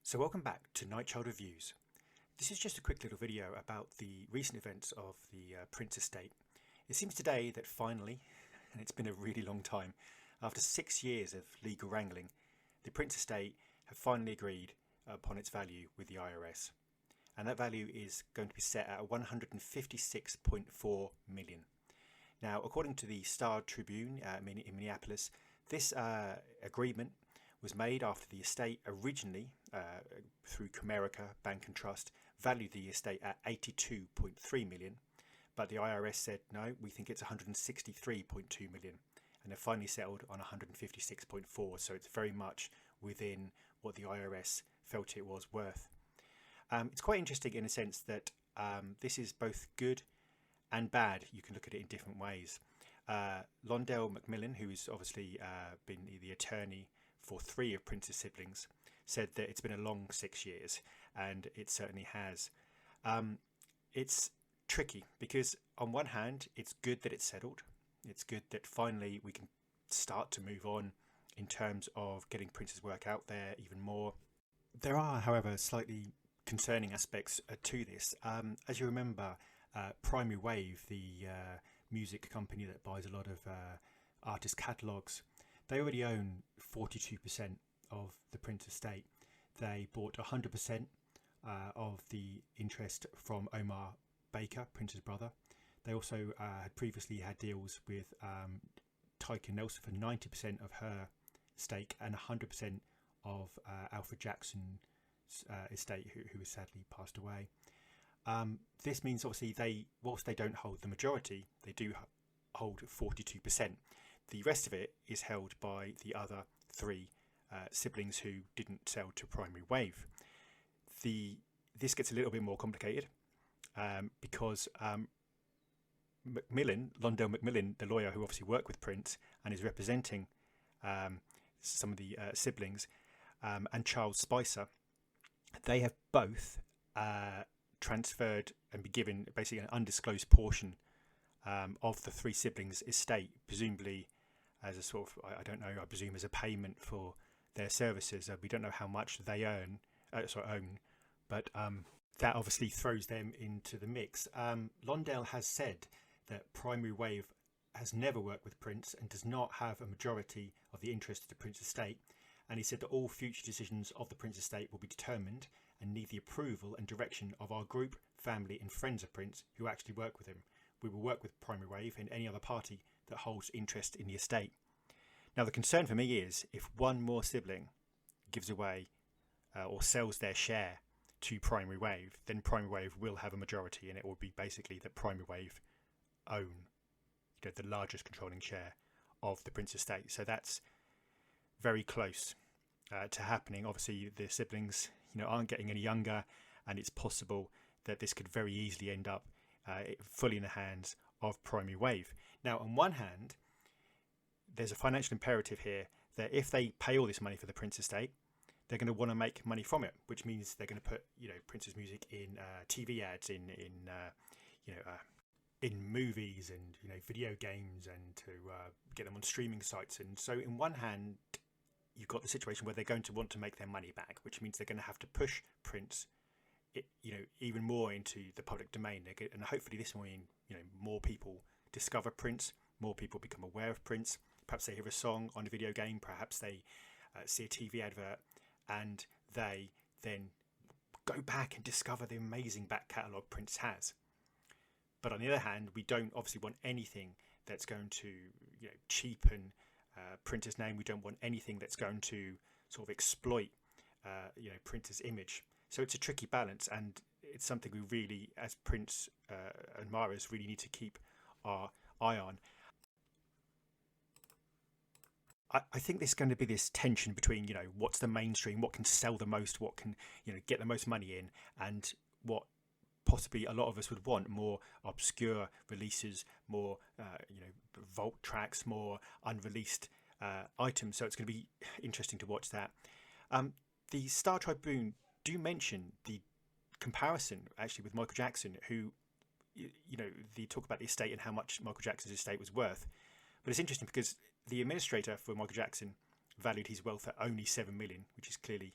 So welcome back to Nightchild Reviews. This is just a quick little video about the recent events of the Prince estate. It seems today that finally, and it's been a really long time, after 6 years of legal wrangling, the Prince estate have finally agreed upon its value with the IRS. And that value is going to be set at 156.4 million. Now, according to the Star Tribune in Minneapolis, this agreement was made after the estate originally, through Comerica Bank and Trust, valued the estate at 82.3 million, but the IRS said no, we think it's 163.2 million, and they've finally settled on 156.4. So it's very much within what the IRS felt it was worth. It's quite interesting in a sense that this is both good and bad. You can look at it in different ways. Londell Macmillan, who has obviously been the attorney for 3 of Prince's siblings, said that it's been a long 6 years, and it certainly has. It's tricky because on one hand it's good that it's settled. It's good that finally we can start to move on in terms of getting Prince's work out there even more. There are, however, slightly concerning aspects to this. As you remember, Primary Wave, the music company that buys a lot of artist catalogues, they already own 42% of the Prince estate. They bought 100% of the interest from Omar Baker, Prince's brother. They also had previously had deals with Tyka Nelson for 90% of her stake and 100% of Alfred Jackson's estate, who has sadly passed away. This means obviously whilst they don't hold the majority, they do hold 42%. The rest of it is held by the other 3 siblings who didn't sell to Primary Wave. This gets a little bit more complicated because Londell Macmillan, the lawyer who obviously worked with Prince and is representing some of the siblings, and Charles Spicer, they have both transferred and been given basically an undisclosed portion of the 3 siblings' estate, presumably as a sort of, I don't know, I presume as a payment for their services. We don't know how much they own, but that obviously throws them into the mix. Londell has said that Primary Wave has never worked with Prince and does not have a majority of the interest of the Prince estate, and he said that all future decisions of the Prince estate will be determined and need the approval and direction of our group, family and friends of Prince who actually work with him. We will work with Primary Wave and any other party that holds interest in the estate. Now the concern for me is if one more sibling gives away or sells their share to Primary Wave, then Primary Wave will have a majority, and it will be basically that Primary Wave own the largest controlling share of the Prince estate. So that's very close to happening. Obviously the siblings aren't getting any younger, and it's possible that this could very easily end up fully in the hands of Primary Wave. Now on one hand, there's a financial imperative here that if they pay all this money for the Prince estate, they're going to want to make money from it, which means they're going to put Prince's music in TV ads, in movies and video games, and to get them on streaming sites. And so in one hand you've got the situation where they're going to want to make their money back, which means they're going to have to push Prince even more into the public domain, and hopefully this will mean more people discover Prince, more people become aware of Prince. Perhaps they hear a song on a video game, perhaps they see a TV advert, and they then go back and discover the amazing back catalogue Prince has. But on the other hand, we don't obviously want anything that's going to cheapen Prince's name. We don't want anything that's going to sort of exploit Prince's image. So it's a tricky balance, and it's something we really, as Prince admirers, really need to keep our eye on. I think there's going to be this tension between what's the mainstream, what can sell the most, what can get the most money in, and what possibly a lot of us would want, more obscure releases, more vault tracks, more unreleased items. So it's going to be interesting to watch that. The Star Tribune do mention the comparison actually with Michael Jackson, who they talk about the estate and how much Michael Jackson's estate was worth. But it's interesting because the administrator for Michael Jackson valued his wealth at only 7 million, which is clearly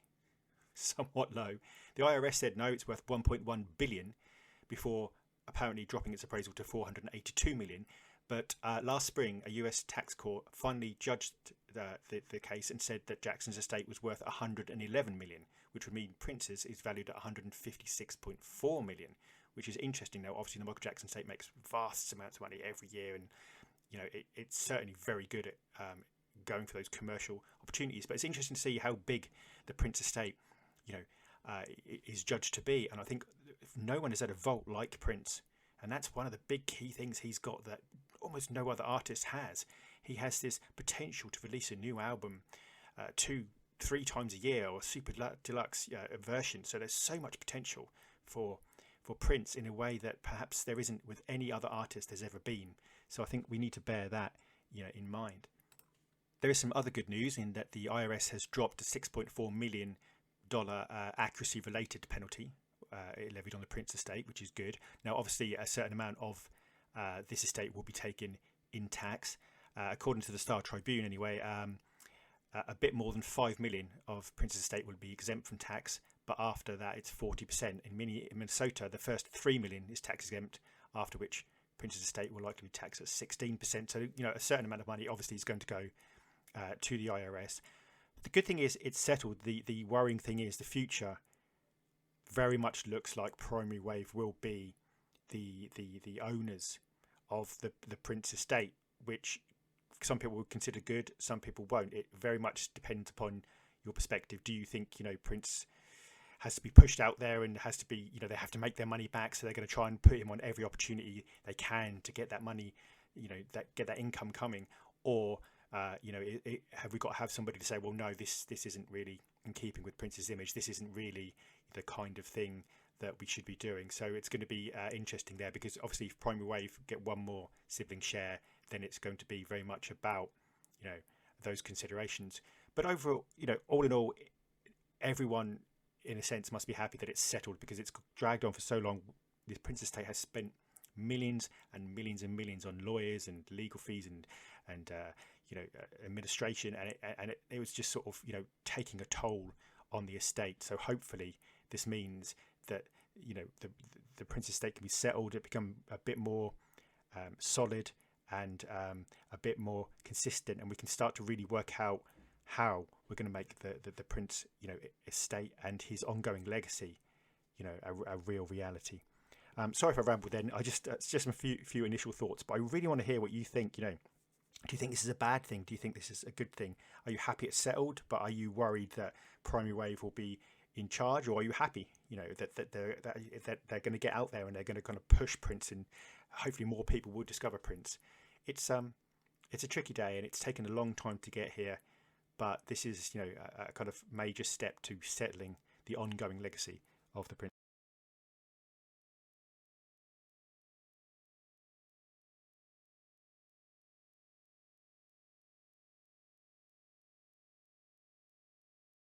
somewhat low. The IRS said no, it's worth 1.1 billion before apparently dropping its appraisal to 482 million. But last spring, a US tax court finally judged the case and said that Jackson's estate was worth 111 million, which would mean Prince's is valued at 156.4 million, which is interesting. Now, obviously, the Michael Jackson estate makes vast amounts of money every year, and it's certainly very good at going for those commercial opportunities. But it's interesting to see how big the Prince estate, is judged to be. And I think no one has had a vault like Prince, and that's one of the big key things he's got that almost no other artist has. He has this potential to release a new album 2-3 times a year, or super deluxe version. So there's so much potential for Prince in a way that perhaps there isn't with any other artist there's ever been. So I think we need to bear that in mind. There is some other good news in that the IRS has dropped a $6.4 million accuracy related penalty levied on the Prince estate, which is good. Now, obviously, a certain amount of this estate will be taken in tax. According to the Star Tribune, anyway, a bit more than 5 million of Prince's estate will be exempt from tax, but after that, it's 40%. In Minnesota, the first 3 million is tax exempt, after which Prince's estate will likely be taxed at 16%. So, a certain amount of money obviously is going to go to the IRS. The good thing is it's settled. The worrying thing is the future very much looks like Primary Wave will be the owners of the Prince estate, which some people would consider good, some people won't. It very much depends upon your perspective. Do you think Prince has to be pushed out there and has to be they have to make their money back, so they're going to try and put him on every opportunity they can to get that money, get that income coming, or have we got to have somebody to say, well, no, this isn't really in keeping with Prince's image, this isn't really the kind of thing that we should be doing. So it's going to be interesting there, because obviously if Primary Wave get one more sibling share, then it's going to be very much about those considerations. But overall, all in all, everyone in a sense must be happy that it's settled, because it's dragged on for so long. The Prince estate has spent millions and millions and millions on lawyers and legal fees and administration, and it was just sort of taking a toll on the estate. So hopefully this means that the Prince estate can be settled, it become a bit more solid and a bit more consistent, and we can start to really work out how we're going to make the Prince estate and his ongoing legacy a real reality. Sorry if I rambled then. It's just a few initial thoughts, but I really want to hear what you think. Do you think this is a bad thing? Do you think this is a good thing? Are you happy it's settled, but are you worried that Primary Wave will be in charge, or are you happy that they're going to get out there and they're going to kind of push Prince, and hopefully more people will discover Prince? It's a tricky day, and it's taken a long time to get here, but this is a kind of major step to settling the ongoing legacy of the Prince.